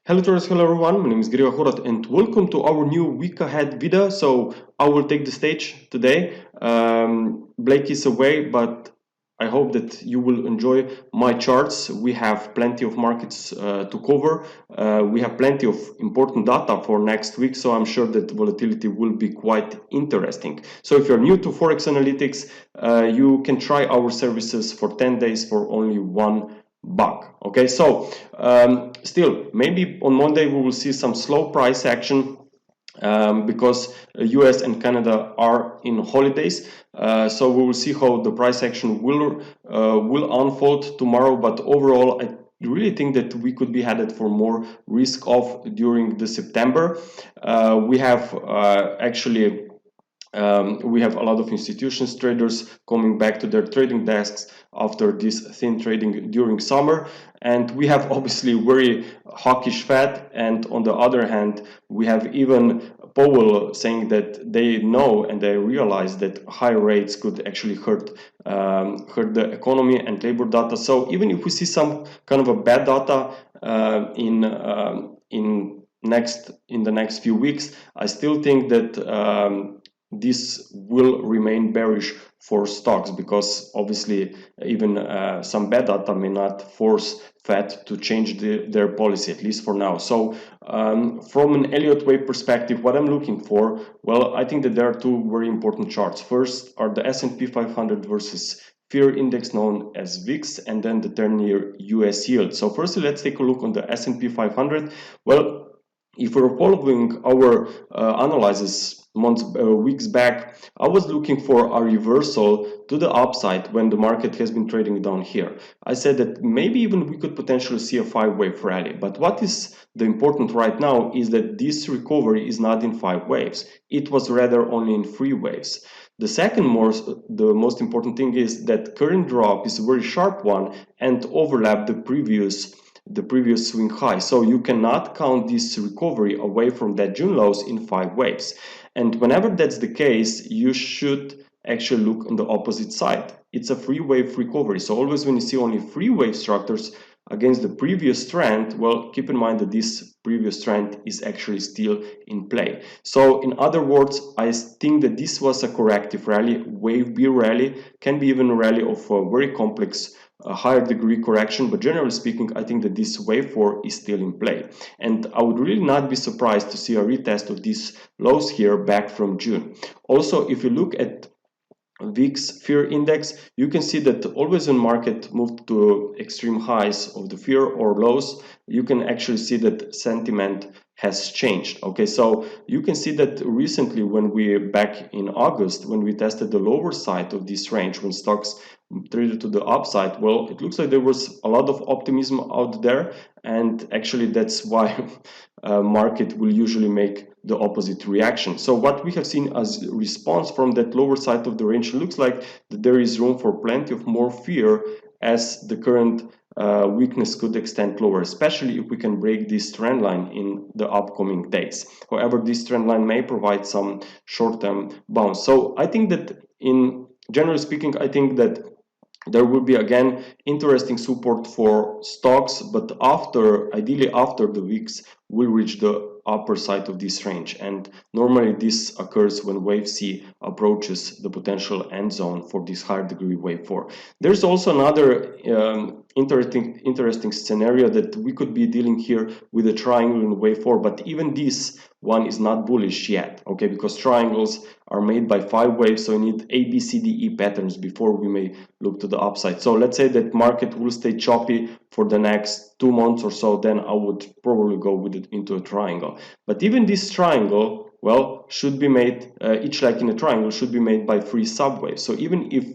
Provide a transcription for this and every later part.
Hello traders, hello everyone, my name is Grega Horvat and welcome to our new week ahead video. So I will take the stage today. Blake is away, but I hope that you will enjoy my charts. We have plenty of markets to cover. We have plenty of important data for next week, so I'm sure that volatility will be quite interesting. So if you're new to Forex analytics, you can try our services for 10 days for only $1. Okay, so still maybe on Monday we will see some slow price action because US and Canada are in holidays, so we will see how the price action will unfold tomorrow. But overall, I really think that we could be headed for more risk off during the September. We have actually we have a lot of institutions, traders coming back to their trading desks after this thin trading during summer, and we have obviously very hawkish Fed, and on the other hand we have even Powell saying that they know and they realize that high rates could actually hurt the economy and labor data. So even if we see some kind of a bad data in the next few weeks, I still think that this will remain bearish for stocks, because obviously even some bad data may not force Fed to change their policy, at least for now. So from an Elliott Wave perspective, what I'm looking for, well, I think that there are two very important charts. First are the S&P 500 versus fear index known as VIX, and then the 10-year US yield. So firstly, let's take a look on the S&P 500. Well, if we're following our analysis weeks back, I was looking for a reversal to the upside when the market has been trading down here. I said that maybe even we could potentially see a 5-wave rally. But what is the important right now is that this recovery is not in 5 waves. It was rather only in 3 waves. The most important thing is that current drop is a very sharp one and overlapped the previous swing high. So you cannot count this recovery away from that June lows in 5 waves. And whenever that's the case, you should actually look on the opposite side. It's a 3-wave recovery. So always when you see only 3-wave structures against the previous trend, well, keep in mind that this previous trend is actually still in play. So in other words, I think that this was a corrective rally. Wave B rally can be even a rally of a very complex higher degree correction, but generally speaking, I think that this wave 4 is still in play, and I would really not be surprised to see a retest of these lows here back from June. Also, if you look at VIX fear index, you can see that always when market moved to extreme highs of the fear or lows, you can actually see that sentiment has changed. Okay, so you can see that recently when we back in August, when we tested the lower side of this range, when stocks traded to the upside, well, it looks like there was a lot of optimism out there, and actually that's why market will usually make the opposite reaction. So what we have seen as response from that lower side of the range looks like that there is room for plenty of more fear, as the current weakness could extend lower, especially if we can break this trend line in the upcoming days. However, this trend line may provide some short-term bounce. So I think that generally speaking, I think that there will be again interesting support for stocks, but ideally after the VIX will reach the upper side of this range, and normally this occurs when wave C approaches the potential end zone for this higher degree wave 4. There's also another interesting scenario that we could be dealing here with a triangle in wave 4, but even this one is not bullish yet, okay, because triangles are made by 5 waves, so you need A, B, C, D, E patterns before we may look to the upside. So let's say that market will stay choppy for the next 2 months or so, then I would probably go with it into a triangle. But even this triangle, well, should be made, each leg in a triangle should be made by 3 subwaves. So even if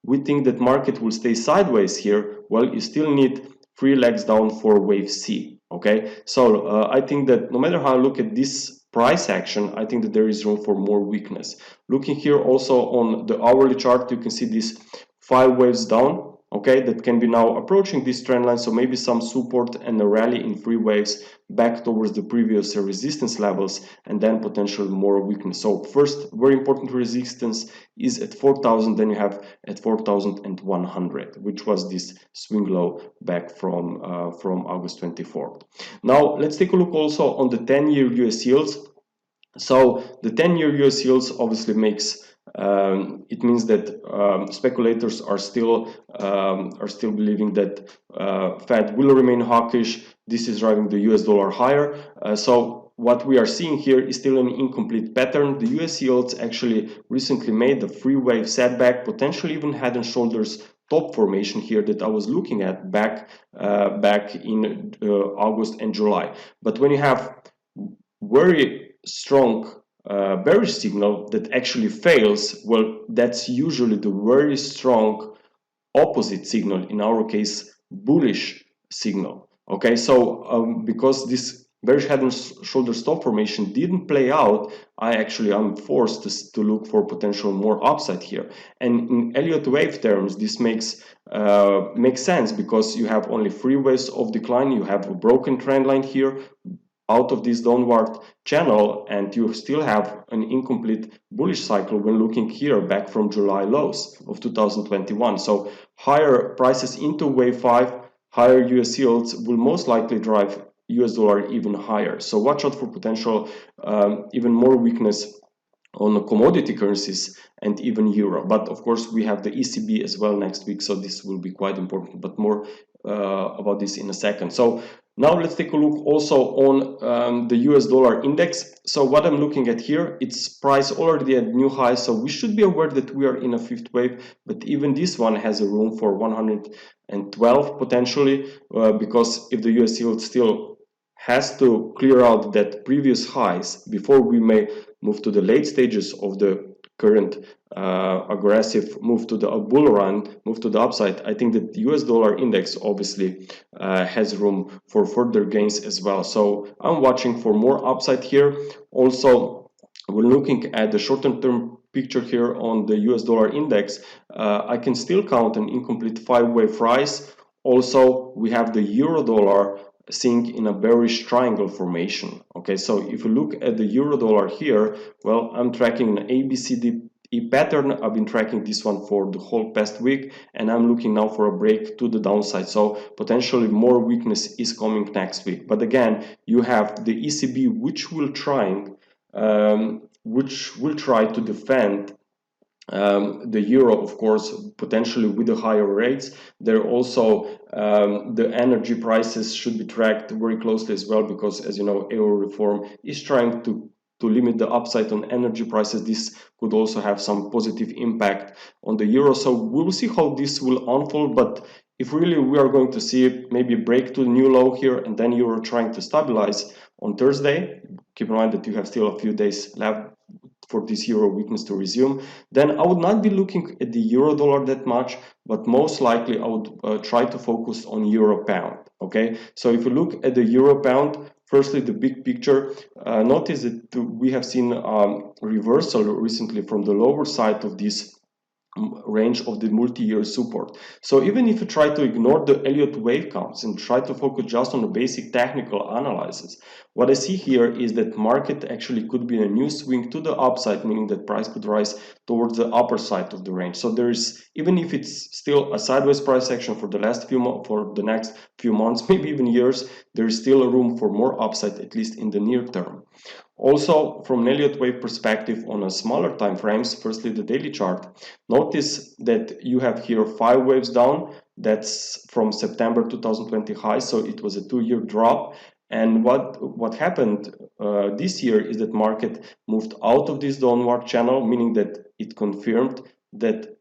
we think that market will stay sideways here, well, you still need 3 legs down for wave C, okay? So I think that no matter how I look at this price action, I think that there is room for more weakness. Looking here also on the hourly chart, you can see these 5 waves down, okay, that can be now approaching this trend line. So maybe some support and a rally in three waves back towards the previous resistance levels, and then potential more weakness. So first very important resistance is at 4,000, then you have at 4,100, which was this swing low back from August 24th. Now let's take a look also on the 10-year US yields. So the 10-year US yields obviously makes it means that speculators are still believing that Fed will remain hawkish. This is driving the US dollar higher. So what we are seeing here is still an incomplete pattern. The US yields actually recently made a three-wave setback, potentially even head and shoulders top formation here that I was looking at back in August and July. But when you have very strong bearish signal that actually fails, well, that's usually the very strong opposite signal, in our case bullish signal. Okay, so because this bearish head and shoulders top formation didn't play out, I'm forced to look for potential more upside here. And in Elliott Wave terms, this makes sense, because you have only three waves of decline. You have a broken trend line here out of this downward channel, and you still have an incomplete bullish cycle when looking here back from July lows of 2021. So higher prices into wave 5, higher US yields will most likely drive US dollar even higher. So watch out for potential even more weakness on commodity currencies and even euro. But of course we have the ECB as well next week, so this will be quite important, but more about this in a second. So now let's take a look also on the US dollar index. So what I'm looking at here, it's priced already at new highs, so we should be aware that we are in a fifth wave, but even this one has a room for 112 potentially, because if the US yield still has to clear out that previous highs before we may move to the late stages of the current aggressive move to the bull run, move to the upside, I think that the US dollar index obviously has room for further gains as well. So I'm watching for more upside here. Also, we're looking at the short-term picture here on the US dollar index. I can still count an incomplete five-wave rise. Also, we have the euro dollar sink in a bearish triangle formation. Okay, so if you look at the euro dollar here, well, I'm tracking an ABCD pattern. I've been tracking this one for the whole past week, and I'm looking now for a break to the downside. So potentially more weakness is coming next week. But again, you have the ECB, which will try to defend the euro, of course, potentially with the higher rates. There also the energy prices should be tracked very closely as well, because as you know, euro reform is trying to limit the upside on energy prices. This could also have some positive impact on the euro. So we'll see how this will unfold, but if really we are going to see maybe break to the new low here and then euro trying to stabilize on Thursday, keep in mind that you have still a few days left for this euro weakness to resume, then I would not be looking at the euro dollar that much, but most likely I would try to focus on euro pound. Okay, so if you look at the euro pound, firstly the big picture, notice that we have seen reversal recently from the lower side of this range of the multi-year support. So even if you try to ignore the Elliott Wave counts and try to focus just on the basic technical analysis, what I see here is that market actually could be a new swing to the upside, meaning that price could rise towards the upper side of the range. So there is, even if it's still a sideways price action for the next few months, maybe even years, there is still a room for more upside, at least in the near term. Also, from an Elliott Wave perspective on a smaller time frames, firstly the daily chart, notice that you have here 5 waves down. That's from September 2020 high, so it was a 2-year drop. And what happened this year is that market moved out of this downward channel, meaning that it confirmed that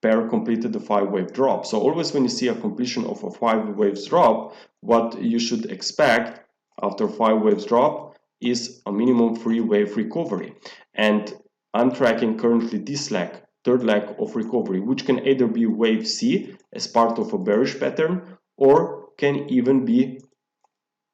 pair completed the 5-wave drop. So always when you see a completion of a 5 waves drop, what you should expect after 5 waves drop is a minimum 3-wave recovery. And I'm tracking currently this leg, third leg of recovery, which can either be wave C as part of a bearish pattern, or can even be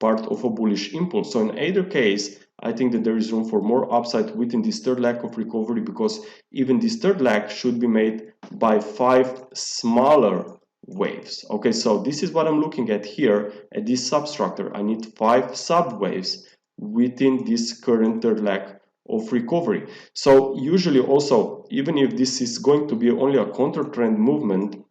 part of a bullish impulse. So in either case, I think that there is room for more upside within this third leg of recovery, because even this third leg should be made by 5 smaller waves. Okay, so this is what I'm looking at here at this substructure. I need 5 sub waves within this current third leg of recovery. So usually also, even if this is going to be only a counter trend movement,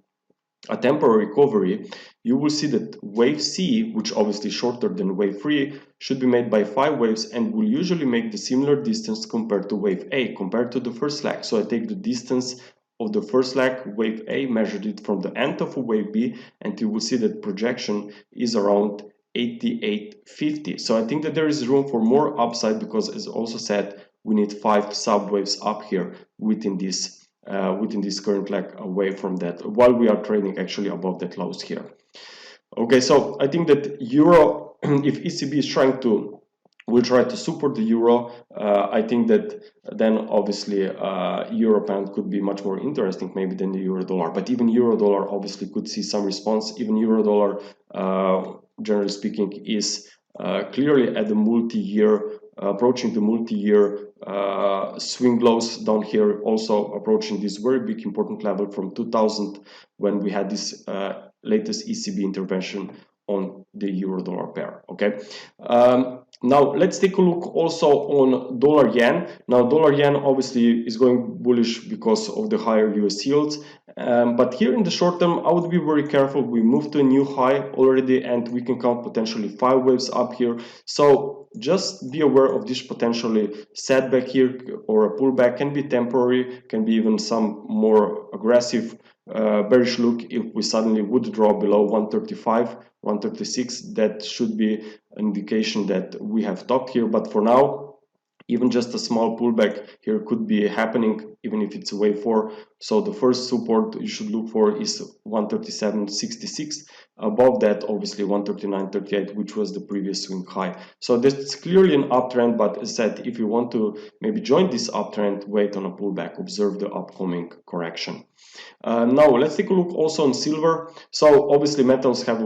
a temporary recovery, you will see that wave C, which obviously is shorter than wave 3, should be made by 5 waves and will usually make the similar distance compared to wave A, compared to the first leg. So I take the distance of the first leg, wave A, measured it from the end of a wave B, and you will see that projection is around 88.50. So I think that there is room for more upside because, as also said, we need 5 subwaves up here within this current leg away from that, while we are trading actually above that lows here. Okay, so I think that euro, if ECB is will try to support the euro, I think that then obviously euro pound could be much more interesting maybe than the euro dollar. But even euro dollar obviously could see some response. Even euro dollar, generally speaking, is clearly at the multi-year, approaching the multi-year swing lows down here, also approaching this very big important level from 2000 when we had this latest ECB intervention on the euro dollar pair. Okay, now let's take a look also on dollar yen. Now dollar yen obviously is going bullish because of the higher US yields, but here in the short term I would be very careful. We moved to a new high already and we can count potentially 5 waves up here, so just be aware of this potentially setback here, or a pullback. Can be temporary, can be even some more aggressive bearish look if we suddenly would drop below 135, 136. That should be an indication that we have topped here, but for now even just a small pullback here could be happening, even if it's a wave 4. So the first support you should look for is 137.66. Above that, obviously 139.38, which was the previous swing high. So that's clearly an uptrend, but as I said, if you want to maybe join this uptrend, wait on a pullback, observe the upcoming correction. Now let's take a look also on silver. So obviously metals have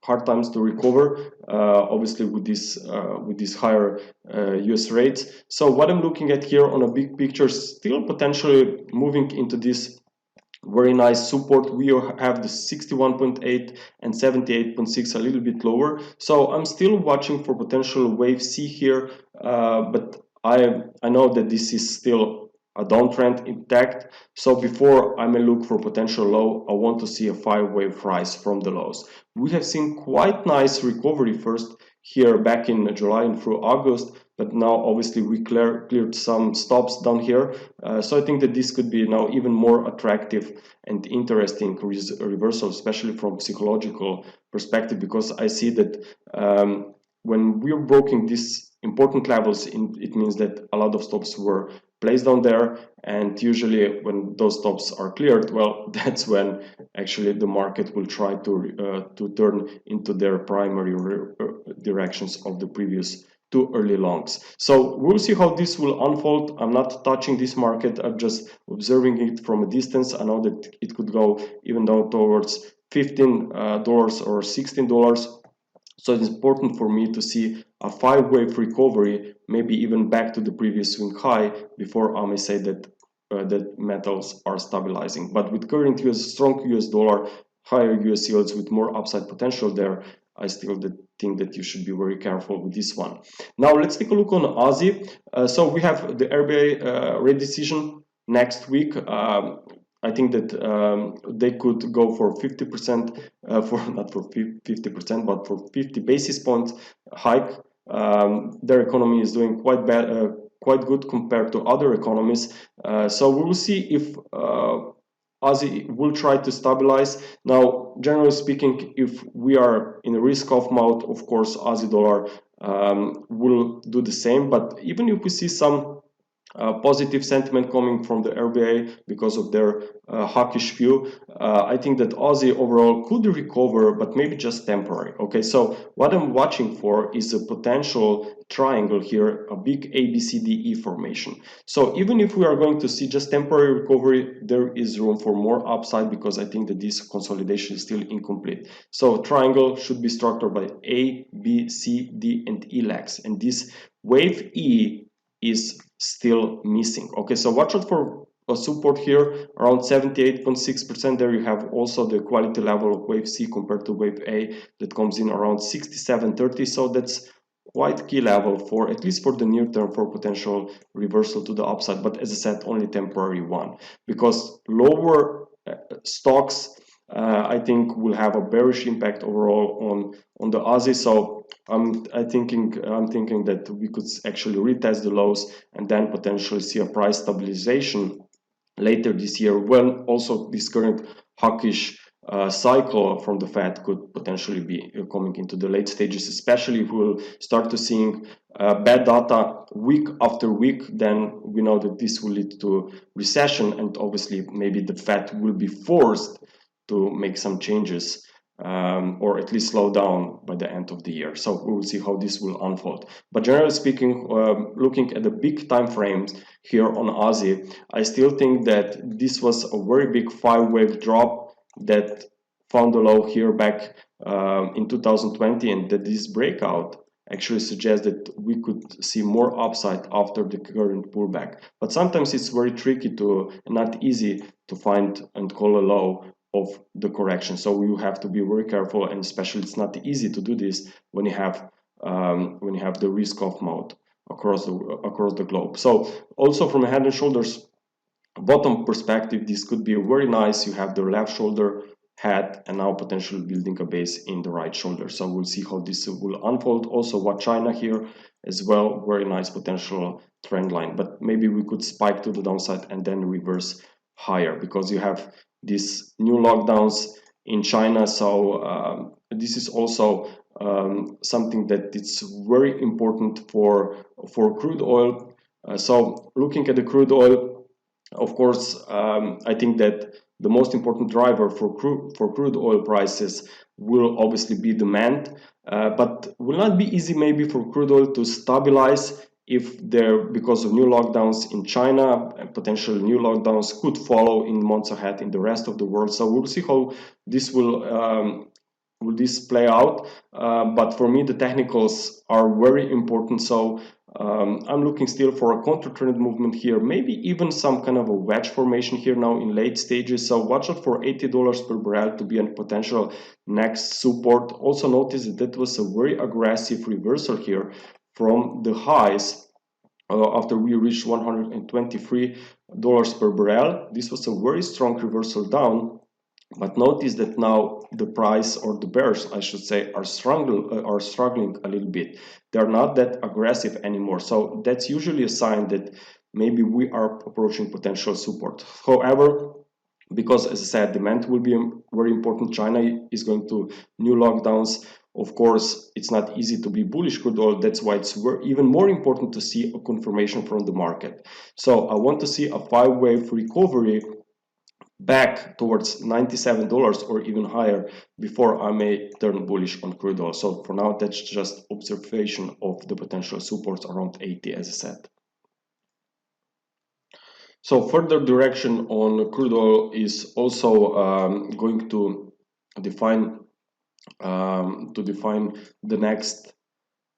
hard times to recover, obviously with this higher US rates. So what I'm looking at here on a big picture, still potentially moving into this very nice support. We have the 61.8 and 78.6 a little bit lower, so I'm still watching for potential wave C here, but I know that this is still a downtrend intact. So before I may look for potential low, I want to see a 5-wave rise from the lows. We have seen quite nice recovery first here back in July and through August, but now obviously we cleared some stops down here, so I think that this could be now even more attractive and interesting reversal, especially from psychological perspective, because I see that when we're breaking these important levels, it means that a lot of stops were placed down there, and usually when those stops are cleared, well, that's when actually the market will try to turn into their primary directions of the previous 2 early longs. So we'll see how this will unfold. I'm not touching this market, I'm just observing it from a distance. I know that it could go even down towards $15 or $16. So it's important for me to see a 5-wave recovery, maybe even back to the previous swing high, before I may say that that metals are stabilizing. But with current strong US dollar, higher US yields with more upside potential there, I still think that you should be very careful with this one. Now let's take a look on Aussie. So we have the RBA rate decision next week. I think that they could go for 50%, not for 50%, but for 50 basis points hike. Their economy is doing quite bad, quite good compared to other economies. So we will see if Aussie will try to stabilize. Now, generally speaking, if we are in a risk-off mode, of course, Aussie dollar will do the same. But even if we see some positive sentiment coming from the RBA because of their hawkish view, I think that Aussie overall could recover, but maybe just temporary. Okay, so what I'm watching for is a potential triangle here, a big ABCDE formation. So even if we are going to see just temporary recovery, there is room for more upside, because I think that this consolidation is still incomplete. So triangle should be structured by A, B, C, D, and E legs, and this wave E is still missing. Okay, so watch out for a support here around 78.6%. There you have also the quality level of wave C compared to wave A that comes in around 67.30. So that's quite key level for at least for the near term for potential reversal to the upside. But as I said, only temporary one, because lower stocks I think will have a bearish impact overall on the Aussie. So I'm thinking that we could actually retest the lows and then potentially see a price stabilization later this year, when also this current hawkish cycle from the Fed could potentially be coming into the late stages, especially if we'll start to seeing bad data week after week. Then we know that this will lead to recession, and obviously maybe the Fed will be forced to make some changes, or at least slow down by the end of the year. So we will see how this will unfold. But generally speaking, looking at the big time frames here on Aussie, I still think that this was a very big 5-wave drop that found a low here back in 2020, and that this breakout actually suggests that we could see more upside after the current pullback. But sometimes it's very tricky to, not easy to find and call a low of the correction. So you have to be very careful, and especially it's not easy to do this when you have the risk off mode across the globe. So also from a head and shoulders bottom perspective, this could be very nice. You have the left shoulder head and now potentially building a base in the right shoulder. So we'll see how this will unfold. Also watch China here as well, very nice potential trend line, but maybe we could spike to the downside and then reverse higher, because you have these new lockdowns in China. So this is also something that it's very important for crude oil. So looking at the crude oil, of course, I think that the most important driver for crude oil prices will obviously be demand, but will not be easy maybe for crude oil to stabilize if there, because of new lockdowns in China, and potential new lockdowns could follow in months ahead in the rest of the world. So we'll see how this will this play out. But for me, the technicals are very important. So I'm looking still for a counter trend movement here, maybe even some kind of a wedge formation here now in late stages. So watch out for $80 per barrel to be a potential next support. Also notice that was a very aggressive reversal here from the highs after we reached $123 per barrel. This was a very strong reversal down. But notice that now the price, or the bears I should say, are struggling a little bit. They're not that aggressive anymore. So that's usually a sign that maybe we are approaching potential support. However, because as I said, demand will be very important. China is going to new lockdowns. Of course, it's not easy to be bullish crude oil. That's why it's even more important to see a confirmation from the market. So I want to see a 5-wave recovery back towards $97 or even higher before I may turn bullish on crude oil. So for now, that's just observation of the potential supports around 80, as I said. So further direction on crude oil is also going to define the next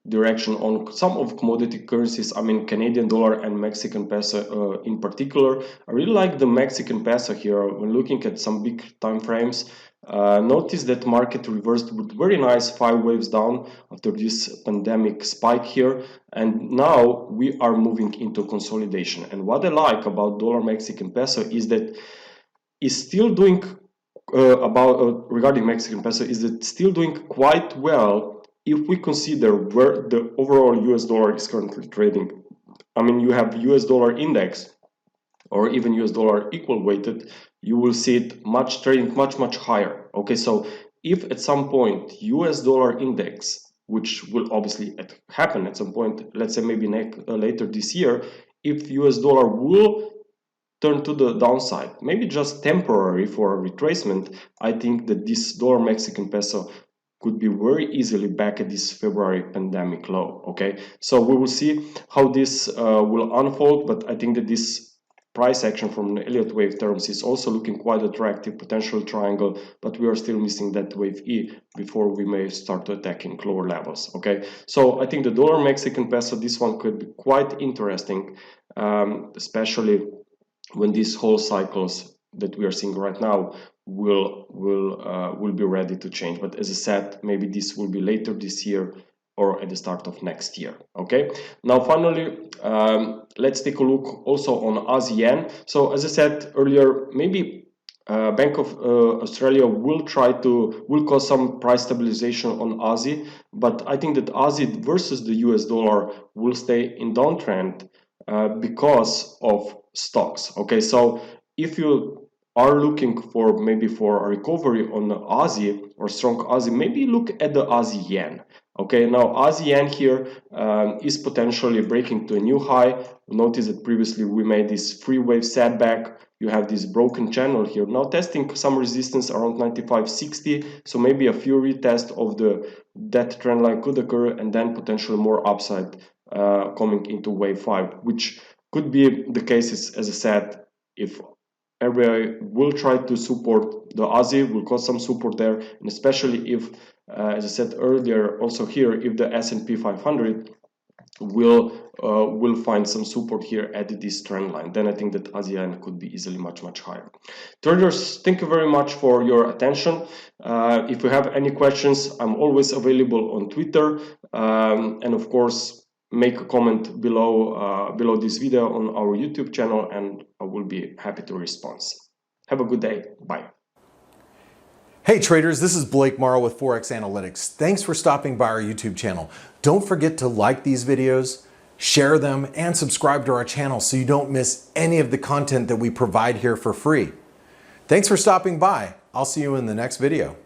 direction on some of commodity currencies. I mean, Canadian dollar and Mexican peso in particular. I really like the Mexican peso here when looking at some big time frames. Notice that market reversed with very nice 5 waves down after this pandemic spike here, and now we are moving into consolidation. And what I like about dollar Mexican peso is that it's still doing regarding Mexican peso, is that still doing quite well if we consider where the overall US dollar is currently trading. I mean, you have US dollar index or even US dollar equal weighted, you will see it trading much higher. Okay, so if at some point US dollar index, which will obviously happen at some point, let's say maybe later this year, if US dollar will turn to the downside, maybe just temporary for a retracement, I think that this dollar Mexican peso could be very easily back at this February pandemic low. Okay, so we will see how this will unfold, but I think that this price action from the Elliott Wave terms is also looking quite attractive, potential triangle, but we are still missing that wave E before we may start attacking lower levels. Okay, so I think the dollar Mexican peso, this one could be quite interesting, especially when these whole cycles that we are seeing right now will be ready to change. But as I said, maybe this will be later this year or at the start of next year. Okay, now finally, let's take a look also on ASEAN. So as I said earlier, maybe Bank of Australia will cause some price stabilization on Aussie, but I think that Aussie versus the US dollar will stay in downtrend because of stocks. Okay, so if you are looking for maybe for a recovery on Aussie or strong Aussie, maybe look at the Aussie yen. Okay, now Aussie yen here is potentially breaking to a new high. Notice that previously we made this free wave setback. You have this broken channel here, now testing some resistance around 95.60, so maybe a few retest of that trend line could occur, and then potentially more upside coming into wave 5, which could be the case, as I said, if RBA will try to support the Aussie, will cause some support there, and especially if, as I said earlier, also here, if the S&P 500 will find some support here at this trend line, then I think that ASEAN could be easily much higher. Traders, thank you very much for your attention. If you have any questions, I'm always available on Twitter, and of course make a comment below this video on our YouTube channel, and I will be happy to respond. Have a good day. Bye. Hey traders, this is Blake Morrow with Forex Analytics. Thanks for stopping by our YouTube channel. Don't forget to like these videos, share them, and subscribe to our channel so you don't miss any of the content that we provide here for free. Thanks for stopping by. I'll see you in the next video.